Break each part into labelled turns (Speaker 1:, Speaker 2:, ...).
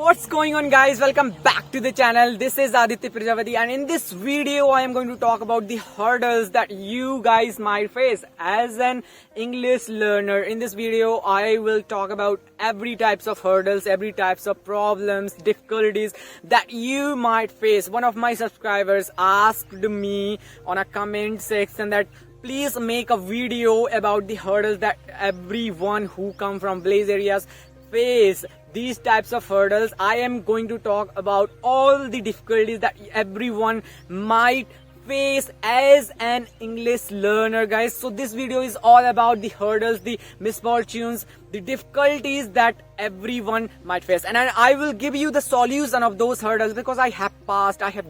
Speaker 1: What's going on, guys? Welcome back to the channel. This is Aditya Prajapati, and in this video I am going to talk about the hurdles that you guys might face as an English learner. In this video I will talk about every types of hurdles, every types of problems, difficulties that you might face. One of my subscribers asked me on a comment section that please make a video about the hurdles that everyone who come from village areas face. These types of hurdles, I am going to talk about all the difficulties that everyone might face as an English learner, guys. So this video is all about the hurdles, the misfortunes, the difficulties that everyone might face, and I will give you the solution of those hurdles because I have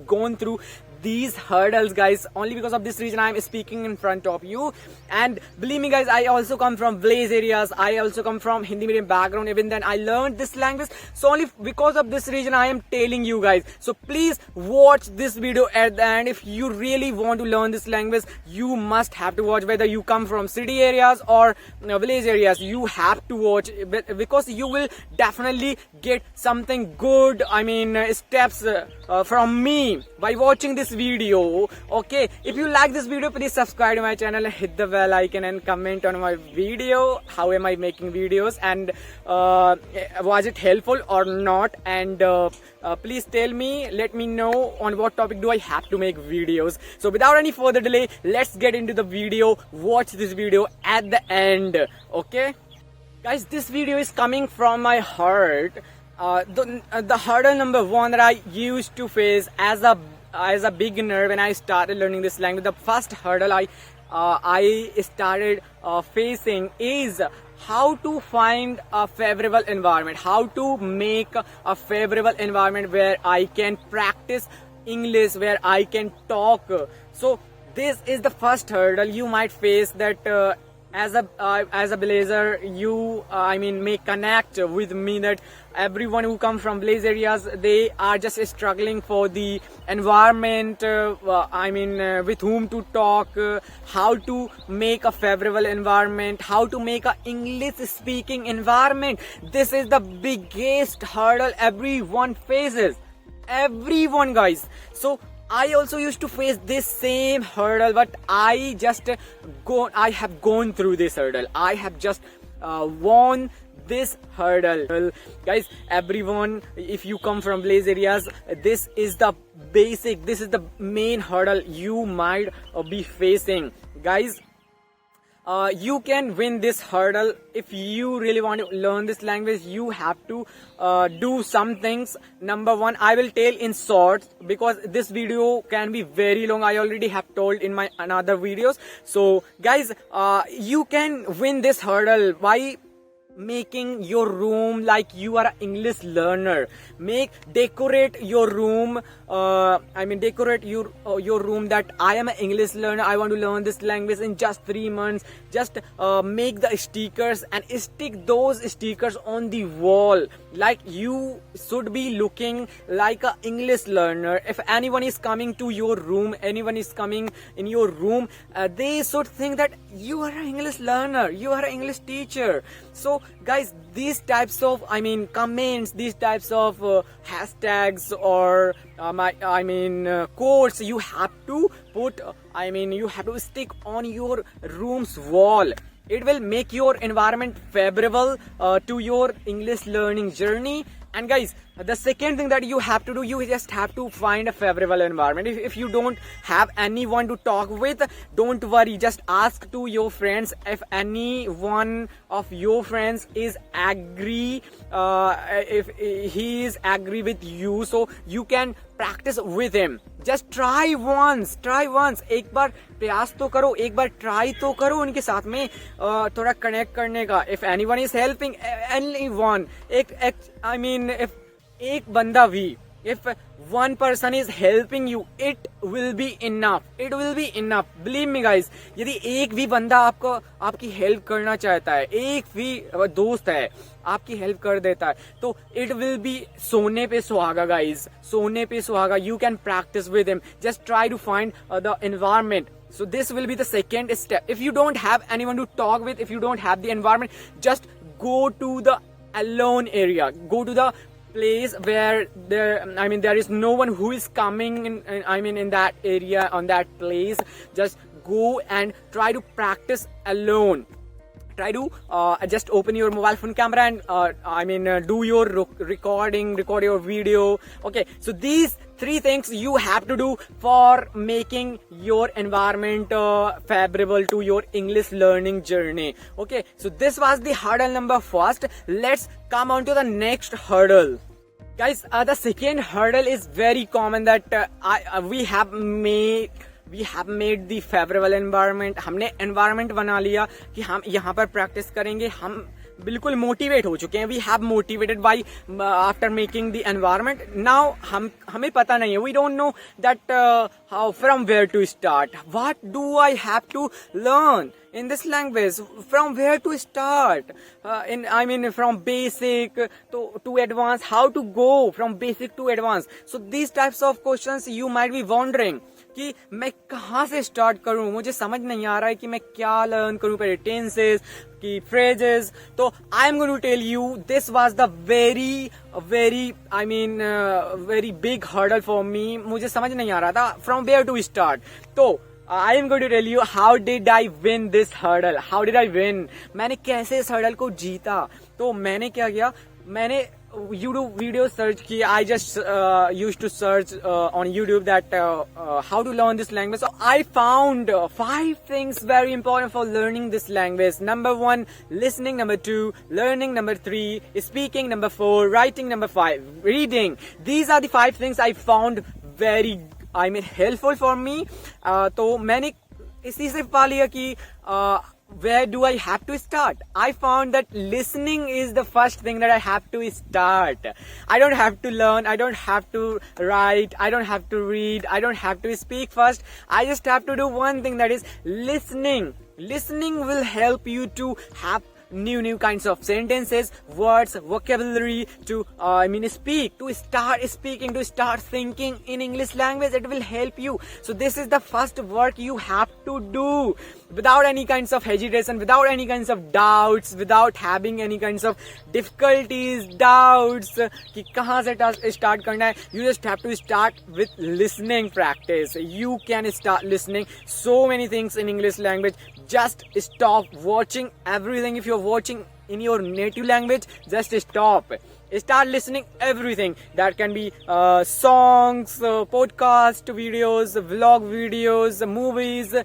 Speaker 1: gone through these hurdles, guys. Only because of this reason I am speaking in front of you. And believe me, guys, I also come from village areas. I also come from Hindi medium background. Even then I learned this language, so only because of this reason I am telling you guys. So please watch this video at the end. If you really want to learn this language, you must have to watch. Whether you come from city areas or village areas, you have to watch, because you will definitely get something good, steps from me by watching this video. Okay, if you like this video, please subscribe to my channel and hit the bell icon and comment on my video. How am I making videos, and was it helpful or not? And please tell me, let me know on what topic do I have to make videos. So without any further delay, let's get into the video. Watch this video at the end. Okay guys, this video is coming from my heart. The hurdle number one that I used to face as a beginner when I started learning this language, the first hurdle I started facing is how to find a favorable environment, how to make a favorable environment where I can practice English, where I can talk. So this is the first hurdle you might face, that as a villager, you may connect with me that everyone who come from village areas, they are just struggling for the environment, with whom to talk, how to make a favorable environment, how to make a English speaking environment. This is the biggest hurdle everyone faces, everyone, guys. So I also used to face this same hurdle, but I have gone through this hurdle. I have just won this hurdle, guys. Everyone, if you come from village areas, this is the basic, this is the main hurdle you might be facing, guys. You can win this hurdle. If you really want to learn this language, you have to do some things. Number one, I will tell in short because this video can be very long. I already have told in my another videos. So guys, you can win this hurdle by making your room like you are an English learner. Decorate your room. Decorate your room that I am an English learner. I want to learn this language in just 3 months. Just make the stickers and stick those stickers on the wall. Like you should be looking like an English learner. If anyone is coming to your room, anyone is coming in your room, they should think that you are an English learner, you are an English teacher. So guys, these types of comments, these types of hashtags or quotes, you have to put, you have to stick on your room's wall. It will make your environment favorable to your English learning journey. And guys, the second thing that you have to do, you just have to find a favorable environment. If you don't have anyone to talk with, don't worry, just ask to your friends. If any one of your friends is agree, if he is agree with you, so you can practice with him. Just try once. एक बार प्रयास तो करो, एक बार try तो करो उनके साथ में थोड़ा connect करने का. If anyone is helping anyone, if एक बंदा भी, if one person is helping you, it will be enough. Believe me, guys. यदि एक भी बंदा आपकी हेल्प करना चाहता है, एक भी दोस्त है आपकी हेल्प कर देता है, तो it will be सोने पे सुहागा, guys. सोने पे सुहागा. You can practice with him. Just try to find the environment. So this will be the second step. If you don't have anyone to talk with, if you don't have the environment, just go to the alone area. Go to the place where there is no one who is coming in that area, on that place. Just go and try to practice alone. Try to just open your mobile phone camera and do your record your video. Okay, so these 3 things you have to do for making your environment favorable to your English learning journey. Okay, so this was the hurdle number 1st. Let's come on to the next hurdle. Guys, the second hurdle is very common that we have made the favorable environment. हमने environment बना लिया कि हम यहाँ पर practice करेंगे. हम बिल्कुल मोटिवेट हो चुके हैं. We have motivated by after making the environment. Now हमें पता नहीं है, we don't know that how from where to start. What do I have to learn in this language, from where to start, from basic to advanced, how to go from basic to advanced. So these types of questions you might be wondering कि मैं कहाँ से start करूँ, मुझे समझ नहीं आ रहा है कि मैं क्या लर्न करूँ, पहले टेंसेस की फ्रेजेस. तो I am going to tell you this was the very big hurdle for me. मुझे समझ नहीं आ रहा था फ्रॉम वेयर टू स्टार्ट. तो I am going to tell you how did I win this hurdle. How did I win? मैंने कैसे इस हर्डल को जीता. तो मैंने क्या किया, मैंने YouTube video search की. I just used to search on YouTube that how to learn this language. So I found 5 things very important for learning this language. Number 1, listening. Number 2, learning. Number 3, speaking. Number 4, writing. Number 5, reading. These are the 5 things I found very helpful for me. तो मैंने इसी से पा लिया कि where do I have to start. I found that listening is the first thing that I have to start. I don't have to learn, I don't have to write, I don't have to read, I don't have to speak first. I just have to do one thing, that is listening. Listening will help you to have new kinds of sentences, words, vocabulary to speak, to start speaking, to start thinking in English language. It will help you. So this is the first work you have to do without any kinds of hesitation, without any kinds of doubts, without having any kinds of difficulties, doubts कि कहाँ से start करना है. You just have to start with listening practice. You can start listening so many things in English language. Just stop watching everything. If you're watching in your native language, just stop. Start listening everything. That can be songs, podcast videos, vlog videos, movies,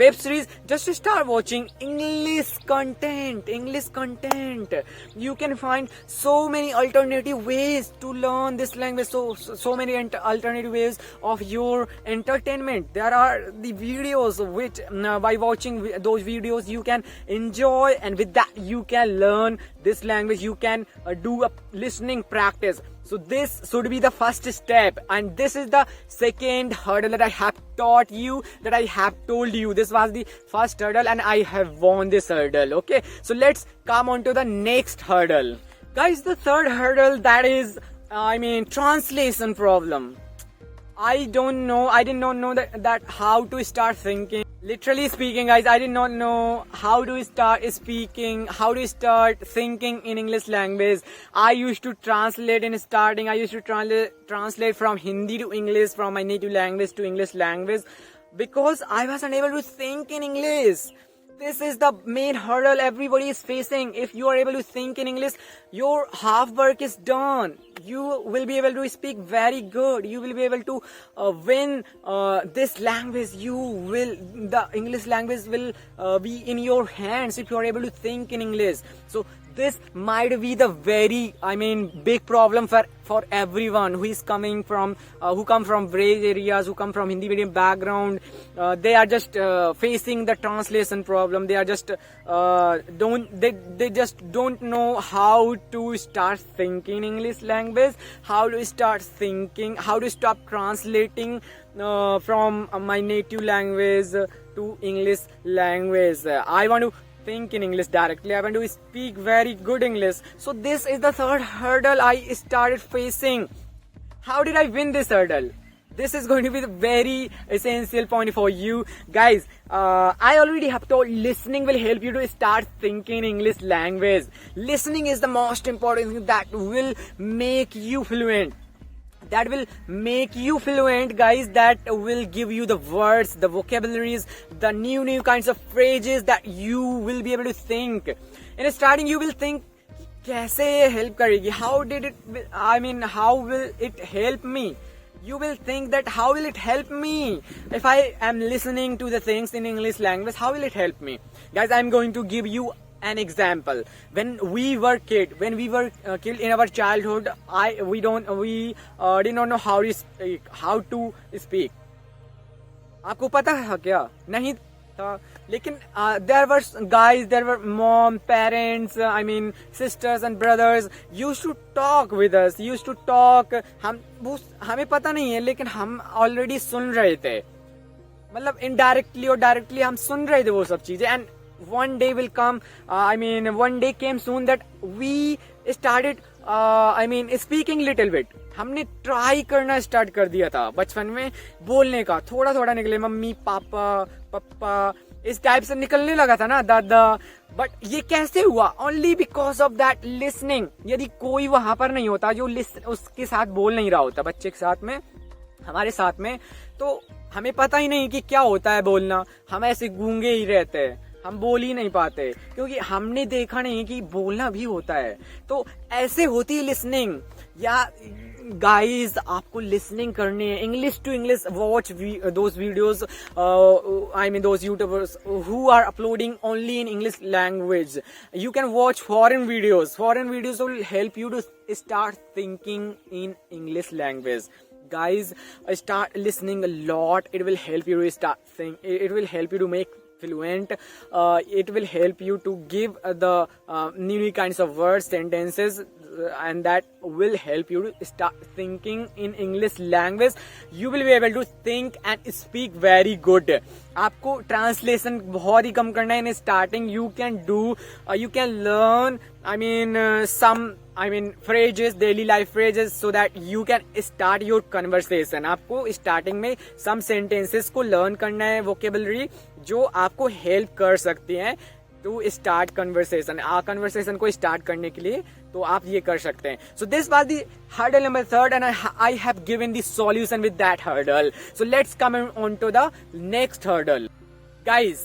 Speaker 1: web series. Just start watching English content. You can find so many alternative ways to learn this language. So many alternative ways of your entertainment. There are the videos which by watching those videos you can enjoy, and with that you can learn this language. You can do a listening practice. So this should be the first step, and this is the second hurdle that I have taught you, that I have told you. This was the first hurdle and I have won this hurdle. Okay, so let's come on to the next hurdle. Guys, the third hurdle, that is translation problem. I did not know that how to start thinking. Literally speaking, guys, I did not know how to start speaking, how to start thinking in English language. I used to translate in starting. I used to translate from Hindi to English, from my native language to English language, because I was unable to think in English. This is the main hurdle everybody is facing. If you are able to think in English, your half work is done. You will be able to speak very good. You will be able to win this language. The English language will be in your hands if you are able to think in English. So this might be the very big problem for everyone who is coming from who come from village areas, who come from Hindi medium background. They are just facing the translation problem. They are just they just don't know how to start thinking English language, how to start thinking, how to stop translating from my native language to English language. I want to think in English directly. I want to speak very good English. So this is the third hurdle I started facing. How did I win this hurdle? this is going to be the very essential point for you guys. I already have told listening will help you to start thinking English language. Listening is the most important thing that will make you fluent. That will make you fluent, guys. That will give you the words, the vocabularies, the new kinds of phrases that you will be able to think. In starting, you will think, कैसे ये help करेगी? How did it? I mean, how will it help me? You will think that how will it help me if I am listening to the things in English language? How will it help me, guys? I'm going to give you an example. When we were kid, when we were kid in our childhood, we did not know how to speak. आपको पता है क्या? नहीं था. लेकिन there were guys, there were mom, parents, I mean sisters and brothers used to talk with us, used to talk. हमें पता नहीं है लेकिन हम ऑलरेडी सुन रहे थे, मतलब इनडायरेक्टली और डायरेक्टली हम सुन रहे थे वो सब चीजें. And one day will come, one day came soon that we started speaking little bit. हमने ट्राई करना स्टार्ट कर दिया था बचपन में बोलने का. थोड़ा थोड़ा निकले मम्मी पापा पप्पा इस टाइप से निकलने लगा था ना, दादा. बट ये कैसे हुआ? Only because of that listening. यदि कोई वहां पर नहीं होता जो उसके साथ बोल नहीं रहा होता, बच्चे के साथ में, हमारे साथ में, तो हमें पता ही नहीं कि क्या होता है बोलना. हम ऐसे गूंगे ही रहते हैं, हम बोल ही नहीं पाते क्योंकि हमने देखा नहीं कि बोलना भी होता है. तो ऐसे होती है लिसनिंग. या गाइस, आपको लिसनिंग करनी है. English to English watch those videos, those YouTubers who are uploading only in English language. You can watch foreign videos. Foreign videos will help you to start thinking in English language. Guys, start listening a lot. It will help you to start thinking. It will help you to make fluent. It will help you to give the new kinds of words, sentences, and that will help you to start thinking in English language. You will be able to think and speak very good. आपको translation बहुत ही कम करना है in starting. you can learn some phrases, daily life phrases, so that you can start your conversation. आपको starting में some sentences को learn करना है, vocabulary जो आपको help कर सकती हैं to start conversation. कन्वर्सेशन को स्टार्ट करने के लिए तो आप ये कर सकते हैं. So this was the hurdle number 3, and I have given the solution with that hurdle. So let's come on to the next hurdle. Guys,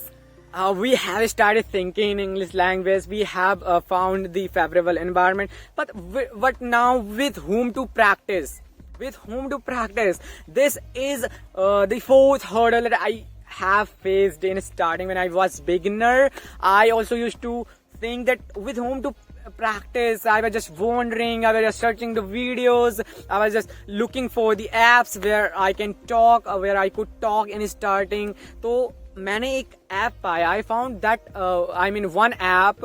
Speaker 1: we have started thinking in English language. We have found the favorable environment, but now with whom to practice? With whom to practice? This is the 4th hurdle that I have faced in starting when I was beginner. I also used to think that with whom to practice. I was just wondering, I was just searching the videos, I was just looking for the apps where I can talk, where I could talk in starting. तो मैंने एक app पाया. I found that one app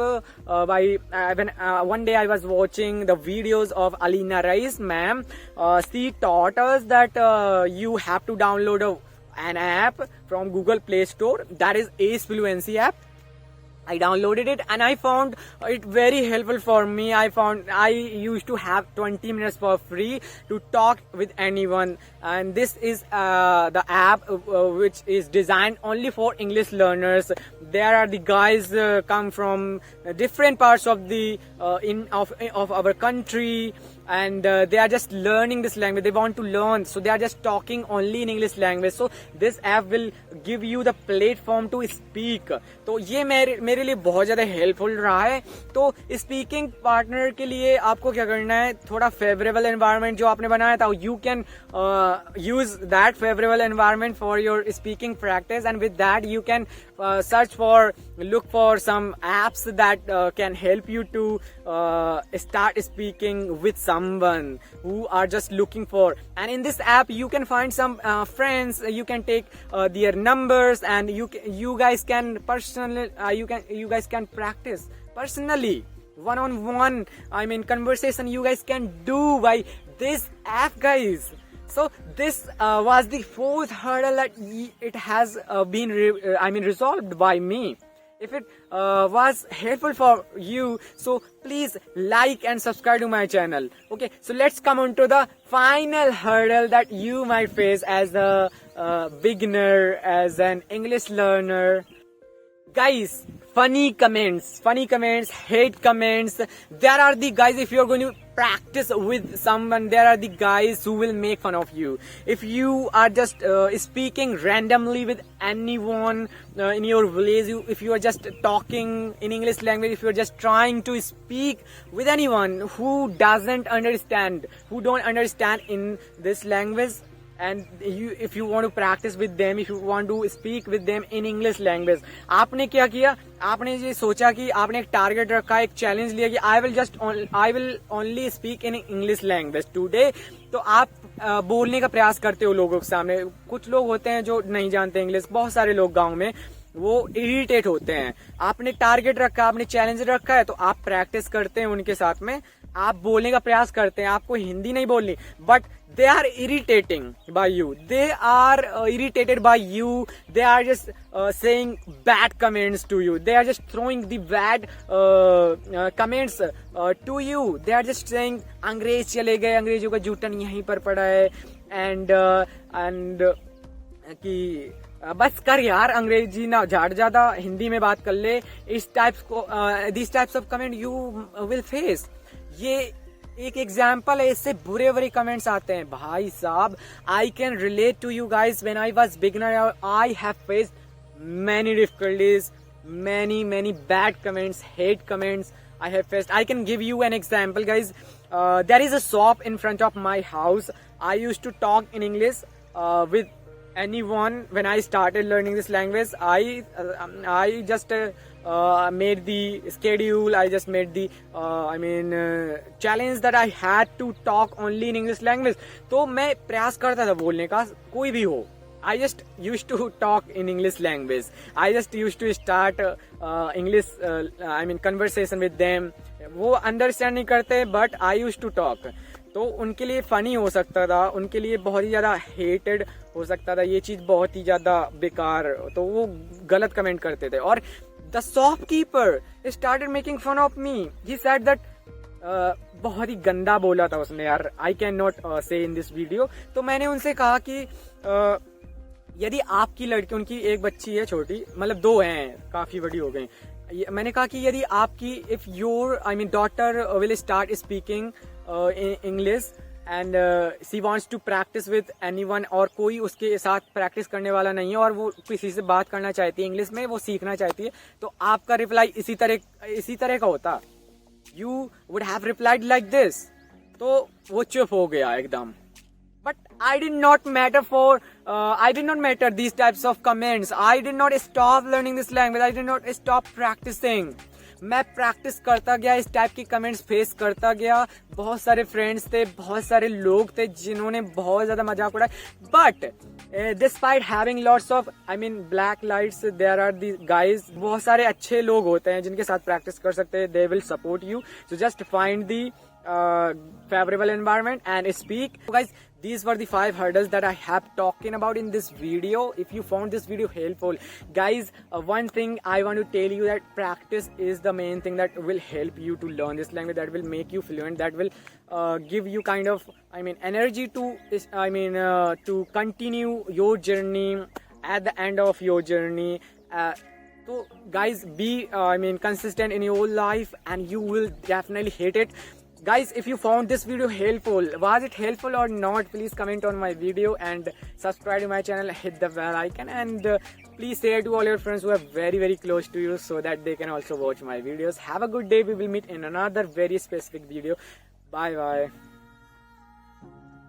Speaker 1: one day I was watching the videos of Alina Rais ma'am. She taught us that you have to download an app from Google Play Store, that is Ace Fluency app. I downloaded it and I found it very helpful for me. I used to have 20 minutes for free to talk with anyone, and this is the app which is designed only for English learners. There are the guys come from different parts of the of our country, and they are just learning this language. They want to learn, so they are just talking only in English language. So this app will give you the platform to speak. तो ये मेरे लिए बहुत ज़्यादा helpful रहा है. तो speaking partner के लिए आपको क्या करना है, थोड़ा फेवरेबल एनवायरनमेंट जो आपने बनाया था, you can use that favourable environment for your speaking practice, and with that you can look for some apps that can help you to start speaking with someone who are just looking for. And in this app you can find some friends. You can take their numbers, and you guys can personally you guys can practice personally, one-on-one conversation you guys can do by this app, guys. So this was the 4th hurdle that it has been resolved by me. if it was helpful for you, so please like and subscribe to my channel. Okay, so let's come on to the final hurdle that you might face as a beginner, as an English learner. Guys, funny comments, hate comments. There are the guys, if you're going to practice with someone, there are the guys who will make fun of you. If you are just speaking randomly with anyone in your village, if you are just talking in English language, if you are just trying to speak with anyone who don't understand in this language, and if you want to practice with them, if you want to speak with them in English language, आपने क्या किया? आपने ये सोचा कि आपने एक target रखा, एक चैलेंज लिया कि I will only speak in English language today. तो आप बोलने का प्रयास करते हो लोगों के सामने. कुछ लोग होते हैं जो नहीं जानते इंग्लिश, बहुत सारे लोग गाँव में वो इरिटेट होते हैं. आपने टारगेट रखा, आपने चैलेंज रखा है, तो आप प्रैक्टिस करते हैं उनके साथ में, आप बोलने का प्रयास करते हैं. आपको हिंदी नहीं बोलनी, but they are irritating by you, they are irritated by you, they are just saying bad comments to you, they are just throwing the bad comments to you, they are just saying अंग्रेज चले गए, अंग्रेजों का जूटन यहीं पर पड़ा है, and कि बस कर यार, अंग्रेजी ना झाड़, ज्यादा हिंदी में बात कर ले. इस टाइप्स को this types of comment you will face. ये एक एग्जाम्पल है, इससे बुरे कमेंट्स आते हैं भाई साहब. I can relate to you guys. When I was beginner, I have faced many difficulties, many bad comments, hate comments I have faced. I can give you an example, guys. There is a shop in front of my house. I used to talk in English with anyone when I started learning this language. I just made the schedule. I just made the challenge that I had to talk only in English language. तो मैं प्रयास करता था बोलने का, कोई भी हो. I just used to talk in English language. I just used to start English conversation with them. वो understand नहीं करते, but I used to talk. तो उनके लिए फनी हो सकता था, उनके लिए बहुत ही ज्यादा हेटेड हो सकता था, ये चीज बहुत ही ज्यादा बेकार, तो वो गलत कमेंट करते थे. और the shopkeeper started making fun of me. He said that, बहुत ही गंदा बोला था उसने यार, आई कैन नॉट से इन दिस वीडियो. तो मैंने उनसे कहा कि यदि आपकी लड़की, उनकी एक बच्ची है छोटी, मतलब दो हैं, काफी बड़ी हो गई. मैंने कहा कि यदि आपकी, if your daughter will start speaking English and she wants to practise with anyone, और कोई उसके साथ प्रैक्टिस करने वाला नहीं है और वो किसी से बात करना चाहती है इंग्लिश में, वो सीखना चाहती है, तो आपका रिप्लाई इसी तरह का होता. You would have replied like this. तो वो चुप हो गया एकदम. But I did not matter these types of comments. I did not stop learning this language. I did not stop practicing. मैं प्रैक्टिस करता गया, इस टाइप की कमेंट्स फेस करता गया. बहुत सारे फ्रेंड्स थे, बहुत सारे लोग थे जिन्होंने बहुत ज्यादा मजाक उड़ाया. But despite having lots of black lights, there are the guys, बहुत सारे अच्छे लोग होते हैं जिनके साथ प्रैक्टिस कर सकते हैं. They will support you. So just find the favorable environment and speak. So guys, these were the 5 hurdles that I have talking about in this video. If you found this video helpful, guys, one thing I want to tell you, that practice is the main thing that will help you to learn this language, that will make you fluent, that will give you kind of energy to continue your journey at the end of your journey. So guys, be consistent in your life and you will definitely hit it. Guys, if you found this video helpful, was it helpful or not, please comment on my video and subscribe to my channel, hit the bell icon, and please share to all your friends who are very close to you so that they can also watch my videos. Have a good day. We will meet in another very specific video. Bye bye.